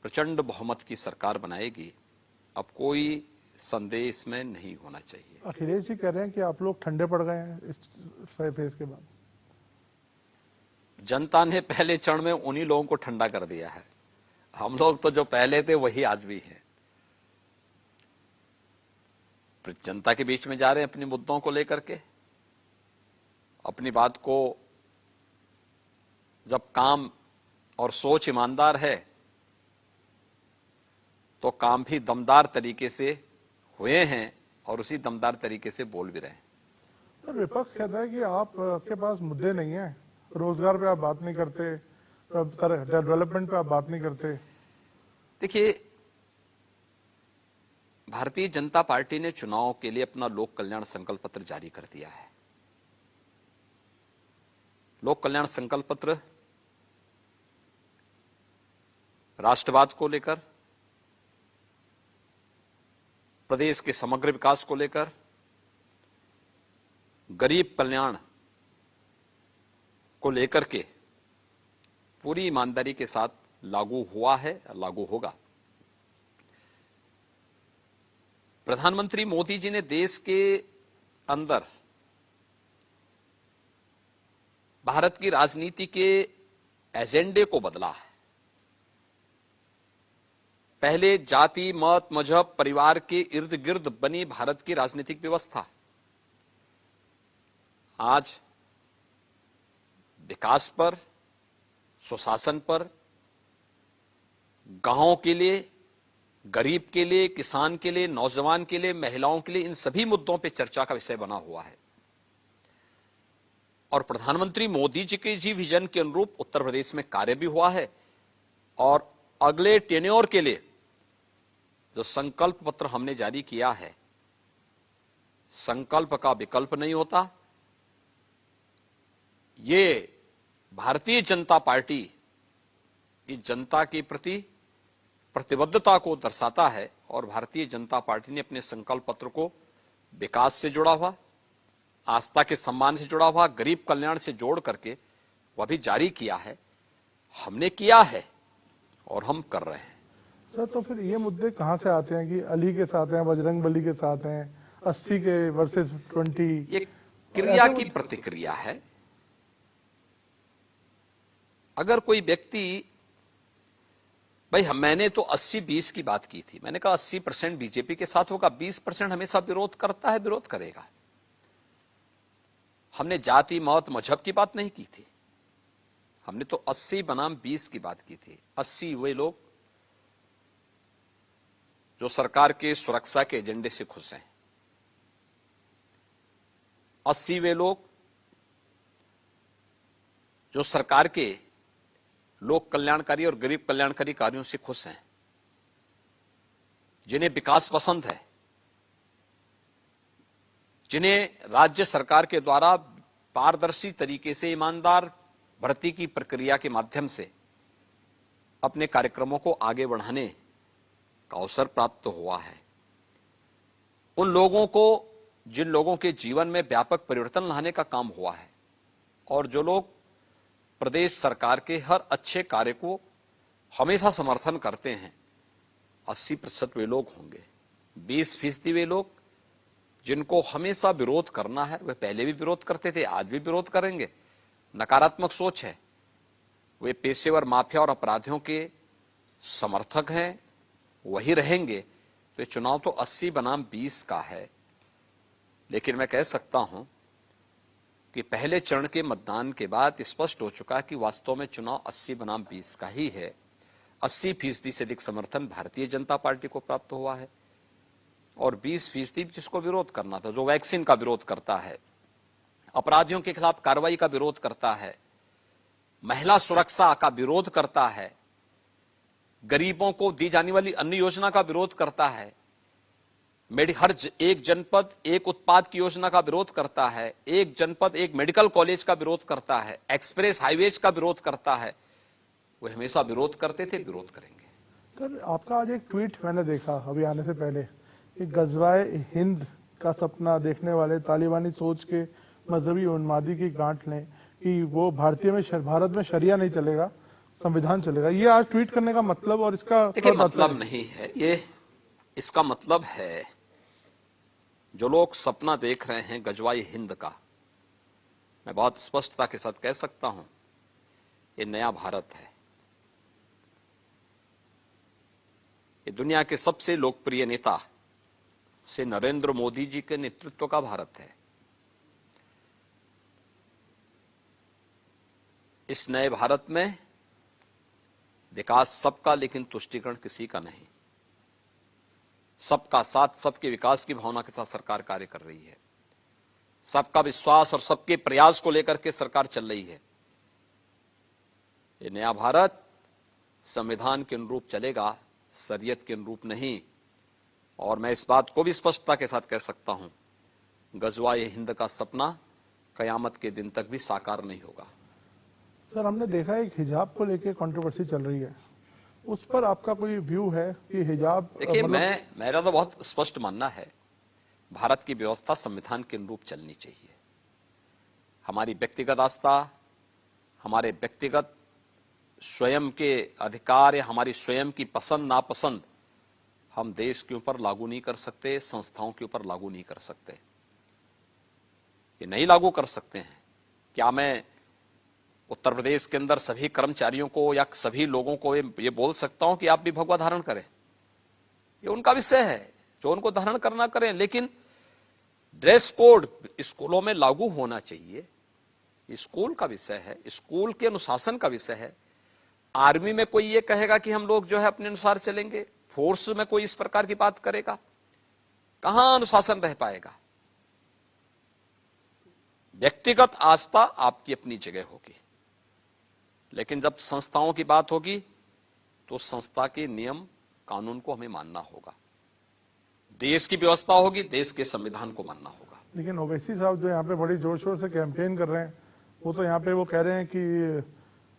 प्रचंड बहुमत की सरकार बनाएगी, अब कोई संदेह इसमें नहीं होना चाहिए। अखिलेश जी कह रहे हैं कि आप लोग ठंडे पड़ गए हैं इस फेज के बाद। जनता ने पहले चरण में उन्हीं लोगों को ठंडा कर दिया है। हम लोग तो जो पहले थे वही आज भी हैं। जनता के बीच में जा रहे हैं अपने मुद्दों को लेकर के। अपनी बात को, जब काम और सोच ईमानदार है तो काम भी दमदार तरीके से हुए हैं और उसी दमदार तरीके से बोल भी रहे हैं। तो विपक्ष कहता है कि आपके पास मुद्दे नहीं है, रोजगार पे आप बात नहीं करते, डेवलपमेंट पे आप बात नहीं करते। देखिए, भारतीय जनता पार्टी ने चुनाव के लिए अपना लोक कल्याण संकल्प पत्र जारी कर दिया है। लोक कल्याण संकल्प पत्र राष्ट्रवाद को लेकर, प्रदेश के समग्र विकास को लेकर, गरीब कल्याण को लेकर के पूरी ईमानदारी के साथ लागू हुआ है, लागू होगा। प्रधानमंत्री मोदी जी ने देश के अंदर भारत की राजनीति के एजेंडे को बदला है। पहले जाति, मत, मजहब, परिवार के इर्द गिर्द बनी भारत की राजनीतिक व्यवस्था आज विकास पर, सुशासन पर, गांवों के लिए, गरीब के लिए, किसान के लिए, नौजवान के लिए, महिलाओं के लिए, इन सभी मुद्दों पर चर्चा का विषय बना हुआ है। और प्रधानमंत्री मोदी जी के जी विजन के अनुरूप उत्तर प्रदेश में कार्य भी हुआ है। और अगले टेन्योर के लिए जो संकल्प पत्र हमने जारी किया है, संकल्प का विकल्प नहीं होता। ये भारतीय जनता पार्टी की जनता के प्रति प्रतिबद्धता को दर्शाता है और भारतीय जनता पार्टी ने अपने संकल्प पत्र को विकास से जुड़ा हुआ, आस्था के सम्मान से जुड़ा हुआ, गरीब कल्याण से जोड़ करके वह भी जारी किया है। हमने किया है और हम कर रहे हैं। सर, तो फिर ये मुद्दे कहां से आते हैं कि अली के साथ हैं, बजरंग बली के साथ हैं, 80 के वर्सेस 20? ये क्रिया की प्रतिक्रिया है। अगर कोई व्यक्ति, भाई मैंने तो 80-20 की बात की थी, मैंने कहा 80% बीजेपी के साथ होगा, 20% हमेशा विरोध करता है, विरोध करेगा। हमने जाति, मत, मजहब की बात नहीं की थी, हमने तो 80 बनाम 20 की बात की थी। 80 वे लोग जो सरकार के सुरक्षा के एजेंडे से खुश हैं, 80 वे लोग जो सरकार के लोक कल्याणकारी और गरीब कल्याणकारी कार्यों से खुश हैं, जिन्हें विकास पसंद है, जिन्हें राज्य सरकार के द्वारा पारदर्शी तरीके से ईमानदार भर्ती की प्रक्रिया के माध्यम से अपने कार्यक्रमों को आगे बढ़ाने का अवसर प्राप्त हुआ है। उन लोगों को, जिन लोगों के जीवन में व्यापक परिवर्तन लाने का काम हुआ है और जो लोग प्रदेश सरकार के हर अच्छे कार्य को हमेशा समर्थन करते हैं, 80% वे लोग होंगे। 20% वे लोग जिनको हमेशा विरोध करना है, वे पहले भी विरोध करते थे, आज भी विरोध करेंगे, नकारात्मक सोच है, वे पेशेवर माफिया और अपराधियों के समर्थक हैं, वही रहेंगे। तो चुनाव तो 80 बनाम 20 का है। लेकिन मैं कह सकता हूं कि पहले चरण के मतदान के बाद स्पष्ट हो चुका कि वास्तव में चुनाव 80 बनाम 20 का ही है। 80% से अधिक समर्थन भारतीय जनता पार्टी को प्राप्त हुआ है और 20% जिसको विरोध करना था, जो वैक्सीन का विरोध करता है, अपराधियों के खिलाफ कार्रवाई का विरोध करता है, महिला सुरक्षा का विरोध करता है, गरीबों को दी जाने वाली अन्य योजना का विरोध करता है, हर एक जनपद एक उत्पाद की योजना का विरोध करता है, एक जनपद एक मेडिकल कॉलेज का विरोध करता है, एक्सप्रेस हाईवेज का विरोध करता है, वे हमेशा विरोध करते थे, विरोध करेंगे। सर, आपका आज एक ट्वीट मैंने देखा अभी आने से पहले कि गजवाए हिंद का सपना देखने वाले तालिबानी सोच के मजहबी उन्मादी की गांठ लें कि वो भारत में शरिया नहीं चलेगा, संविधान चलेगा। ये आज ट्वीट करने का मतलब और इसका देखिए, क्या मतलब तात्पर्य? नहीं है ये। इसका मतलब है, जो लोग सपना देख रहे हैं गजवाई हिंद का, मैं बहुत स्पष्टता के साथ कह सकता हूं, ये नया भारत है। ये दुनिया के सबसे लोकप्रिय नेता से नरेंद्र मोदी जी के नेतृत्व का भारत है। इस नए भारत में विकास सबका, लेकिन तुष्टीकरण किसी का नहीं। सबका साथ, सबके विकास की भावना के साथ सरकार कार्य कर रही है। सबका विश्वास और सबके प्रयास को लेकर के सरकार चल रही है। ये नया भारत संविधान के अनुरूप चलेगा, शरीयत के अनुरूप नहीं। और मैं इस बात को भी स्पष्टता के साथ कह सकता हूं, गजवाए हिंद का सपना कयामत के दिन तक भी साकार नहीं होगा। सर, हमने देखा है एक हिजाब को लेके कंट्रोवर्सी चल रही है, उस पर आपका कोई व्यू है कि हिजाब देखिए, मेरा तो बहुत स्पष्ट मानना है, भारत की व्यवस्था संविधान के अनुरूप चलनी चाहिए। हमारी व्यक्तिगत आस्था, हमारे व्यक्तिगत स्वयं के अधिकार या हमारी स्वयं की पसंद नापसंद हम देश के ऊपर लागू नहीं कर सकते, संस्थाओं के ऊपर लागू नहीं कर सकते। ये नहीं लागू कर सकते हैं। क्या मैं उत्तर प्रदेश के अंदर सभी कर्मचारियों को या सभी लोगों को ये बोल सकता हूं कि आप भी भगवा धारण करें? ये उनका विषय है, जो उनको धारण करना करें, लेकिन ड्रेस कोड स्कूलों में लागू होना चाहिए। स्कूल का विषय है, स्कूल के अनुशासन का विषय है। आर्मी में कोई ये कहेगा कि हम लोग जो है अपने अनुसार चलेंगे, फोर्स में कोई इस प्रकार की बात करेगा? कहां अनुशासन रह पाएगा? व्यक्तिगत आस्था आपकी अपनी जगह होगी, लेकिन जब संस्थाओं की बात होगी तो संस्था के नियम कानून को हमें मानना होगा। देश की व्यवस्था होगी, देश के संविधान को मानना होगा। लेकिन ओवैसी साहब जो यहाँ पे बड़ी जोर शोर से कैंपेन कर रहे हैं, वो तो यहाँ पे वो कह रहे हैं कि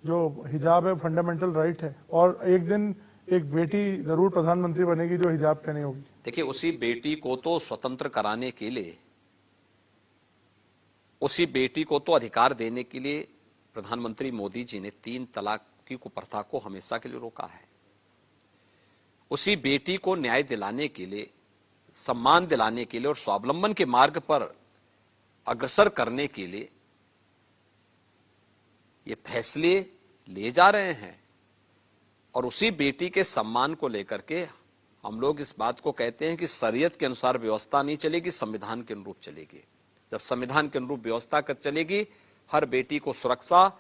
जो हिजाब है फंडामेंटल राइट है और एक दिन एक बेटी जरूर प्रधानमंत्री बनेगी जो हिजाब पहनी होगी। देखिए, उसी बेटी को तो स्वतंत्र कराने के लिए, उसी बेटी को तो अधिकार देने के लिए प्रधानमंत्री मोदी जी ने 3 तलाक की कुप्रथा को हमेशा के लिए रोका है। उसी बेटी को न्याय दिलाने के लिए, सम्मान दिलाने के लिए और स्वावलंबन के मार्ग पर अग्रसर करने के लिए ये फैसले लिए जा रहे हैं। और उसी बेटी के सम्मान को लेकर के हम लोग इस बात को कहते हैं कि शरीयत के अनुसार व्यवस्था नहीं चलेगी, संविधान के अनुरूप चलेगी। जब संविधान के अनुरूप व्यवस्था कर चलेगी, हर बेटी को सुरक्षा,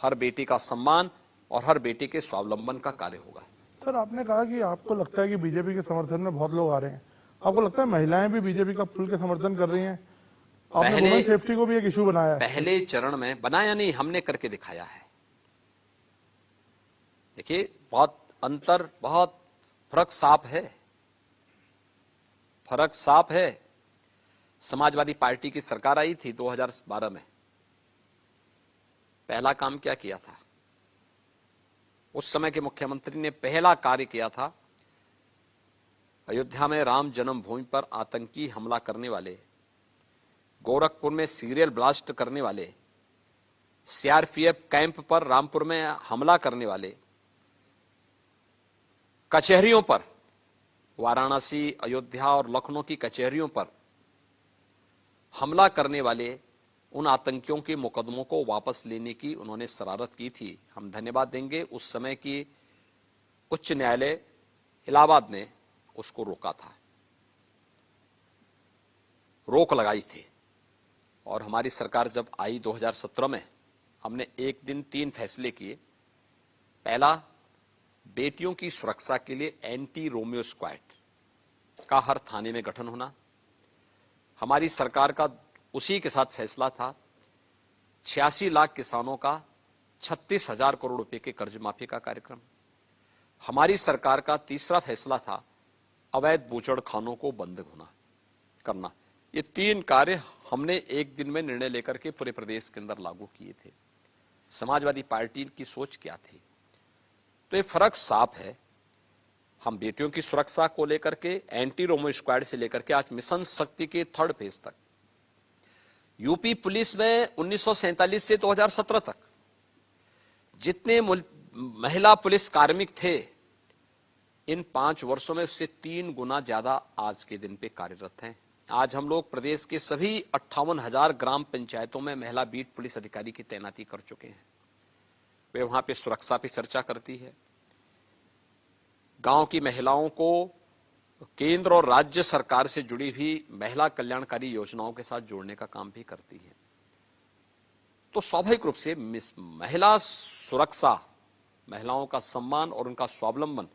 हर बेटी का सम्मान और हर बेटी के स्वावलंबन का कार्य होगा। सर, आपने कहा कि आपको लगता है कि बीजेपी के समर्थन में बहुत लोग आ रहे हैं। आपको लगता है महिलाएं भी बीजेपी का खुल के समर्थन कर रही हैं? आपने वुमेन सेफ्टी को भी एक इशू बनाया है। पहले चरण में बनाया नहीं, हमने करके दिखाया है। देखिए, बहुत फर्क साफ है, फर्क साफ है। समाजवादी पार्टी की सरकार आई थी 2012 में। पहला काम क्या किया था? उस समय के मुख्यमंत्री ने पहला कार्य किया था, अयोध्या में राम जन्मभूमि पर आतंकी हमला करने वाले, गोरखपुर में सीरियल ब्लास्ट करने वाले, सीआरपीएफ कैंप पर रामपुर में हमला करने वाले, कचहरियों पर, वाराणसी, अयोध्या और लखनऊ की कचहरियों पर हमला करने वाले उन आतंकियों के मुकदमों को वापस लेने की उन्होंने शरारत की थी। हम धन्यवाद देंगे, उस समय की उच्च न्यायालय इलाहाबाद ने उसको रोका था, रोक लगाई थी। और हमारी सरकार जब आई 2017 में, हमने एक दिन 3 फैसले किए। पहला, बेटियों की सुरक्षा के लिए एंटी रोमियो स्क्वाड का हर थाने में गठन होना। हमारी सरकार का उसी के साथ फैसला था 86 लाख किसानों का 36,000 करोड़ रुपए के कर्ज माफी का कार्यक्रम। हमारी सरकार का तीसरा फैसला था अवैध बूचड़खानों को बंद करना। ये 3 कार्य हमने एक दिन में निर्णय लेकर के पूरे प्रदेश के अंदर लागू किए थे। समाजवादी पार्टी की सोच क्या थी? तो ये फर्क साफ है। हम बेटियों की सुरक्षा को लेकर के एंटी रोमियो स्क्वाड से लेकर के आज मिशन शक्ति के 3rd फेज तक, यूपी पुलिस में 1947 से 2017 तक जितने महिला पुलिस कार्मिक थे इन 5 वर्षों में उससे 3 गुना ज्यादा आज के दिन पे कार्यरत हैं। आज हम लोग प्रदेश के सभी 58,000 ग्राम पंचायतों में महिला बीट पुलिस अधिकारी की तैनाती कर चुके हैं। वे वहां पे सुरक्षा पे चर्चा करती है, गांव की महिलाओं को केंद्र और राज्य सरकार से जुड़ी हुई महिला कल्याणकारी योजनाओं के साथ जोड़ने का काम भी करती है। तो स्वाभाविक रूप से महिला सुरक्षा, महिलाओं का सम्मान और उनका स्वावलंबन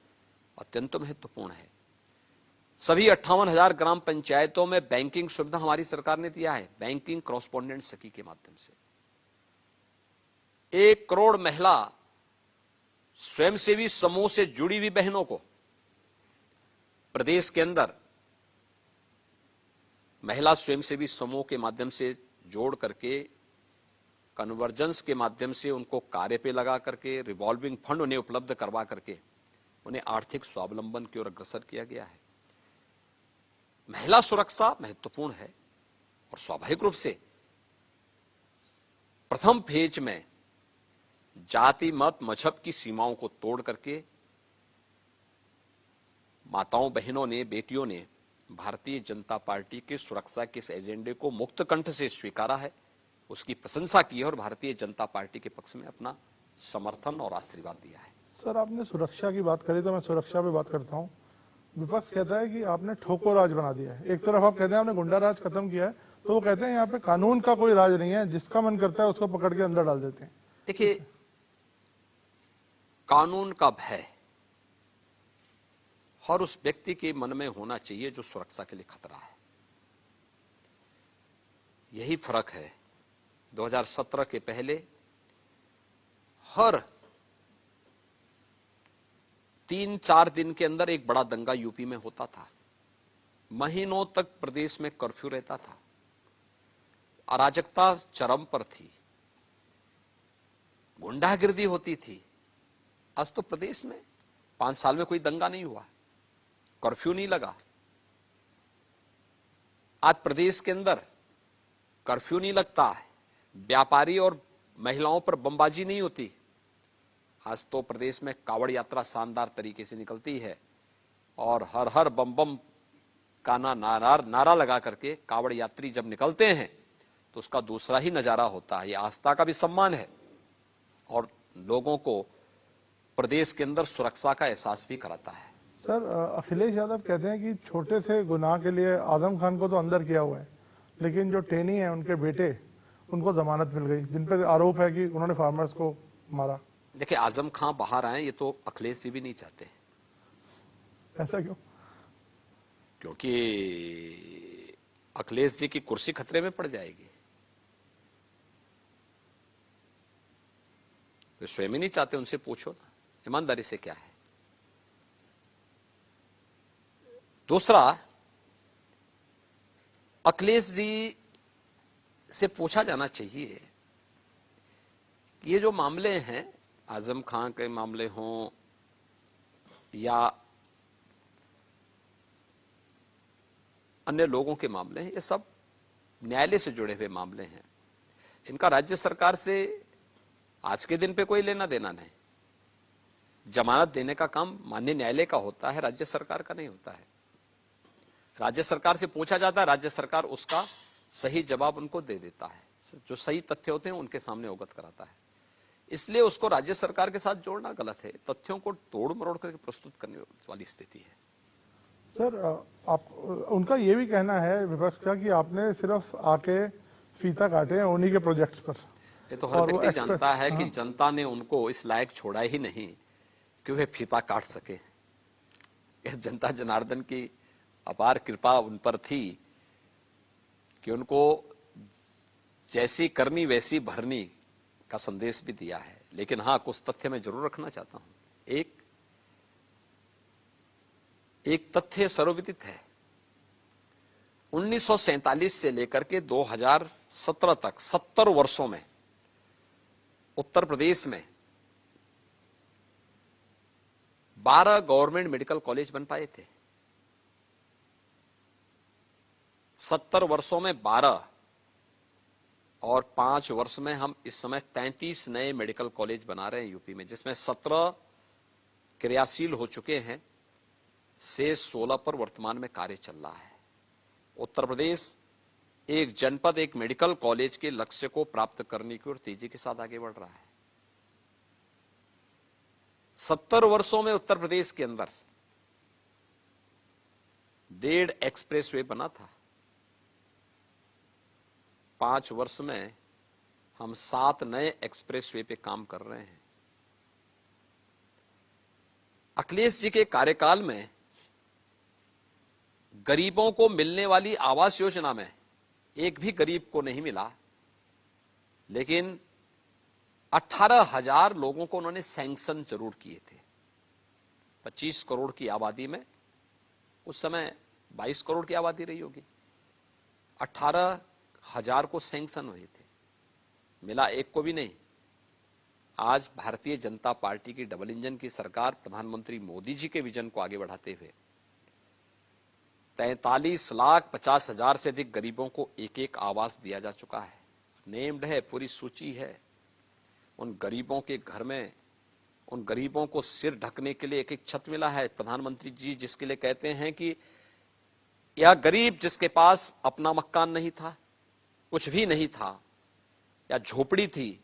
अत्यंत महत्वपूर्ण है। सभी 58,000 ग्राम पंचायतों में बैंकिंग सुविधा हमारी सरकार ने दिया है, बैंकिंग कॉरेस्पॉन्डेंट सखी के माध्यम से 1 करोड़ महिला स्वयंसेवी समूह से जुड़ी हुई बहनों को प्रदेश के अंदर महिला स्वयंसेवी समूह के माध्यम से जोड़ करके, कन्वर्जेंस के माध्यम से उनको कार्य पे लगा करके, रिवॉल्विंग फंड उन्हें उपलब्ध करवा करके उन्हें आर्थिक स्वावलंबन की ओर अग्रसर किया गया है। महिला सुरक्षा महत्वपूर्ण है और स्वाभाविक रूप से प्रथम फेज में जाति, मत, मजहब की सीमाओं को तोड़ करके माताओं, बहनों ने, बेटियों ने भारतीय जनता पार्टी के सुरक्षा के इस एजेंडे को मुक्त कंठ से स्वीकारा है, उसकी प्रशंसा की है और भारतीय जनता पार्टी के पक्ष में अपना समर्थन और आशीर्वाद दिया है। सर, आपने सुरक्षा की बात करी तो मैं सुरक्षा पे बात करता हूँ। विपक्ष कहता है कि आपने ठोको राज बना दिया है। एक तरफ आप कहते हैं आपने गुंडा राज खत्म किया है, तो वो कहते हैं यहाँ पे कानून का कोई राज नहीं है, जिसका मन करता है उसको पकड़ के अंदर डाल देते हैं। देखिए, कानून का भय हर उस व्यक्ति के मन में होना चाहिए जो सुरक्षा के लिए खतरा है। यही फर्क है। 2017 के पहले हर 3-4 दिन के अंदर एक बड़ा दंगा यूपी में होता था। महीनों तक प्रदेश में कर्फ्यू रहता था, अराजकता चरम पर थी, गुंडागिर्दी होती थी। आज तो प्रदेश में 5 साल में कोई दंगा नहीं हुआ, कर्फ्यू नहीं लगा। आज प्रदेश के अंदर कर्फ्यू नहीं लगता है, व्यापारी और महिलाओं पर बमबाजी नहीं होती। आज तो प्रदेश में कावड़ यात्रा शानदार तरीके से निकलती है और हर हर बम बम का नारा लगा करके कावड़ यात्री जब निकलते हैं तो उसका दूसरा ही नजारा होता है। ये आस्था का भी सम्मान है और लोगों को प्रदेश के अंदर सुरक्षा का एहसास भी कराता है। सर, अखिलेश यादव कहते हैं कि छोटे से गुनाह के लिए आजम खान को तो अंदर किया हुआ है, लेकिन जो टेनी है उनके बेटे, उनको जमानत मिल गई, जिन पर आरोप है कि उन्होंने फार्मर्स को मारा। देखिए, आजम खान बाहर आए ये तो अखिलेश जी भी नहीं चाहते। ऐसा क्यों? क्योंकि अखिलेश जी की कुर्सी खतरे में पड़ जाएगी। वे स्वयं ही नहीं चाहते, उनसे पूछो ना ईमानदारी से क्या है। दूसरा, अखिलेश जी से पूछा जाना चाहिए कि ये जो मामले हैं, आजम खान के मामले हों या अन्य लोगों के मामले हैं, ये सब न्यायालय से जुड़े हुए मामले हैं। इनका राज्य सरकार से आज के दिन पे कोई लेना देना नहीं। जमानत देने का काम माननीय न्यायालय का होता है, राज्य सरकार का नहीं होता है। राज्य सरकार से पूछा जाता है, राज्य सरकार उसका सही जवाब उनको दे देता है, जो सही तथ्य होते हैं उनके सामने अवगत कराता है। इसलिए उसको राज्य सरकार के साथ जोड़ना गलत है। तथ्यों को तोड़ मरोड़ करके प्रस्तुत करने वाली स्थिति है। सर, उनका ये भी कहना है विपक्ष का कि आपने सिर्फ आके फीता काटे हैं उन्हीं के प्रोजेक्ट्स पर। ये तो हर व्यक्ति जानता है कि जनता ने उनको इस लायक छोड़ा ही नहीं कि वे फीता काट सके। जनता जनार्दन की अपार कृपा उन पर थी कि उनको जैसी करनी वैसी भरनी का संदेश भी दिया है। लेकिन हाँ, कुछ तथ्य मैं जरूर रखना चाहता हूं। एक तथ्य सर्वविदित है। 1947 से लेकर के 2017 तक 70 वर्षों में उत्तर प्रदेश में 12 गवर्नमेंट मेडिकल कॉलेज बन पाए थे। 70 वर्षों में 12। और 5 वर्ष में हम इस समय 33 नए मेडिकल कॉलेज बना रहे हैं यूपी में, जिसमें 17 क्रियाशील हो चुके हैं, से 16 पर वर्तमान में कार्य चल रहा है। उत्तर प्रदेश एक जनपद एक मेडिकल कॉलेज के लक्ष्य को प्राप्त करने की ओर तेजी के साथ आगे बढ़ रहा है। 70 वर्षों में उत्तर प्रदेश के अंदर 1.5 एक्सप्रेसवे बना था। 5 वर्ष में हम 7 नए एक्सप्रेसवे पे काम कर रहे हैं। अखिलेश जी के कार्यकाल में गरीबों को मिलने वाली आवास योजना में एक भी गरीब को नहीं मिला, लेकिन 18,000 लोगों को उन्होंने सैंक्शन जरूर किए थे। 25 करोड़ की आबादी में, उस समय 22 करोड़ की आबादी रही होगी, 18,000 को सैंक्शन हुए थे, मिला एक को भी नहीं। आज भारतीय जनता पार्टी की डबल इंजन की सरकार प्रधानमंत्री मोदी जी के विजन को आगे बढ़ाते हुए 43,50,000 से अधिक गरीबों को एक एक आवास दिया जा चुका है। नेम्ड है, पूरी सूची है। उन गरीबों के घर में, उन गरीबों को सिर ढकने के लिए एक एक छत मिला है। प्रधानमंत्री जी जिसके लिए कहते हैं कि यह गरीब जिसके पास अपना मकान नहीं था, कुछ भी नहीं था, या झोपड़ी थी,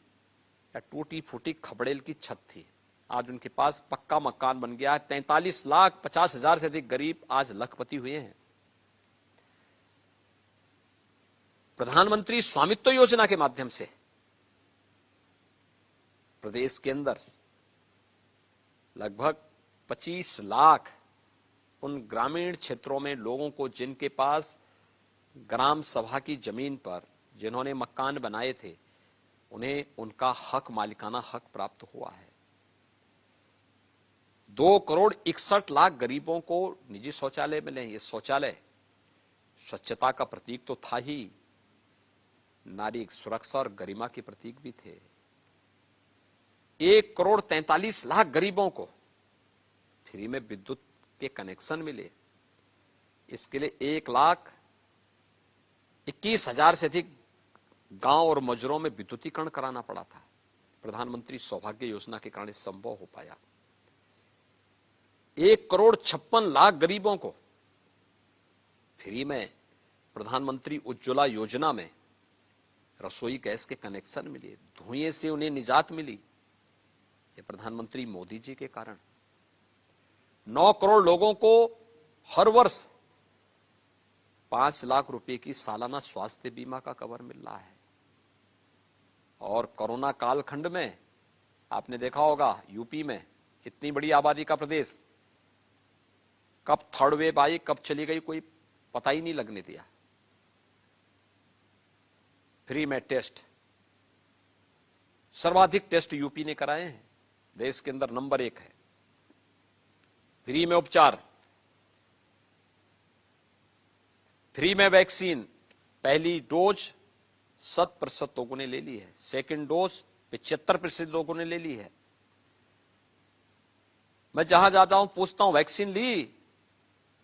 या टूटी फूटी खपड़ेल की छत थी, आज उनके पास पक्का मकान बन गया है। 43,50,000 से अधिक गरीब आज लखपति हुए हैं। प्रधानमंत्री स्वामित्व योजना के माध्यम से प्रदेश के अंदर लगभग 25 लाख उन ग्रामीण क्षेत्रों में लोगों को जिनके पास ग्राम सभा की जमीन पर जिन्होंने मकान बनाए थे, उन्हें उनका हक, मालिकाना हक प्राप्त हुआ है। 2,61,00,000 गरीबों को निजी शौचालय मिले। ये शौचालय स्वच्छता का प्रतीक तो था ही, नारी सुरक्षा और गरिमा के प्रतीक भी थे। 1,43,00,000 गरीबों को फ्री में विद्युत के कनेक्शन मिले। इसके लिए 1,21,000 से अधिक गांव और मजरों में विद्युतीकरण कराना पड़ा था। प्रधानमंत्री सौभाग्य योजना के कारण संभव हो पाया। 1,56,00,000 गरीबों को फ्री में प्रधानमंत्री उज्ज्वला योजना में रसोई गैस के कनेक्शन मिले। धुएं से उन्हें निजात मिली, ये प्रधानमंत्री मोदी जी के कारण। 9 करोड़ लोगों को हर वर्ष 5 लाख रुपए की सालाना स्वास्थ्य बीमा का कवर मिल रहा है। और कोरोना कालखंड में आपने देखा होगा, यूपी में इतनी बड़ी आबादी का प्रदेश, कब थर्ड वेव आई, कब चली गई, कोई पता ही नहीं लगने दिया। फ्री में टेस्ट, सर्वाधिक टेस्ट यूपी ने कराए हैं, देश के अंदर नंबर 1 है। फ्री में उपचार, फ्री में वैक्सीन। पहली डोज 100% लोगों ने ले ली है, सेकंड डोज 75% लोगों ने ले ली है। मैं जहां जाता हूं पूछता हूं वैक्सीन ली,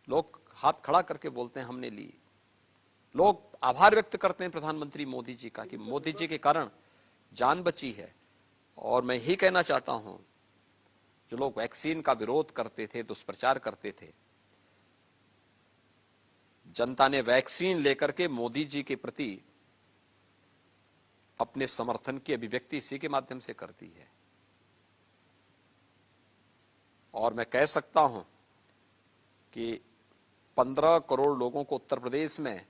लोग हाथ खड़ा करके बोलते हैं हमने ली। लोग आभार व्यक्त करते हैं प्रधानमंत्री मोदी जी का कि मोदी जी के कारण जान बची है। और मैं ही कहना चाहता हूं, जो लोग वैक्सीन का विरोध करते थे, दुष्प्रचार करते थे, जनता ने वैक्सीन लेकर के मोदी जी के प्रति अपने समर्थन की अभिव्यक्ति इसी के माध्यम से कर दी है। और मैं कह सकता हूं कि 15 करोड़ लोगों को उत्तर प्रदेश में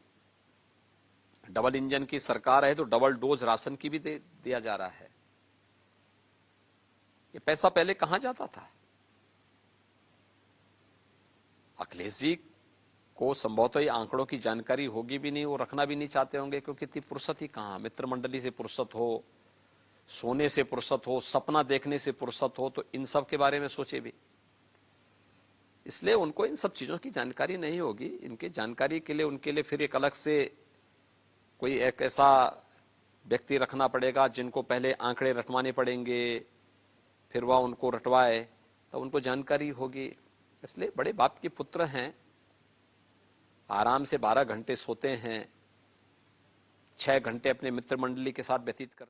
डबल इंजन की सरकार है तो डबल डोज राशन की भी दिया जा रहा है। ये पैसा पहले कहां जाता था? अखिलेश जी को संभवतः ये आंकड़ों की जानकारी होगी भी नहीं, वो रखना भी नहीं चाहते होंगे, क्योंकि इतनी फुर्सत ही कहां। मित्र मंडली से फुर्सत हो, सोने से फुर्सत हो, सपना देखने से फुर्सत हो, तो इन सब के बारे में सोचे भी। इसलिए उनको इन सब चीजों की जानकारी नहीं होगी। इनके जानकारी के लिए उनके लिए फिर एक अलग से कोई एक ऐसा व्यक्ति रखना पड़ेगा जिनको पहले आंकड़े रटवाने पड़ेंगे, फिर वह उनको रटवाए तो उनको जानकारी होगी। इसलिए बड़े बाप के पुत्र हैं, आराम से 12 घंटे सोते हैं, 6 घंटे अपने मित्र मंडली के साथ व्यतीत कर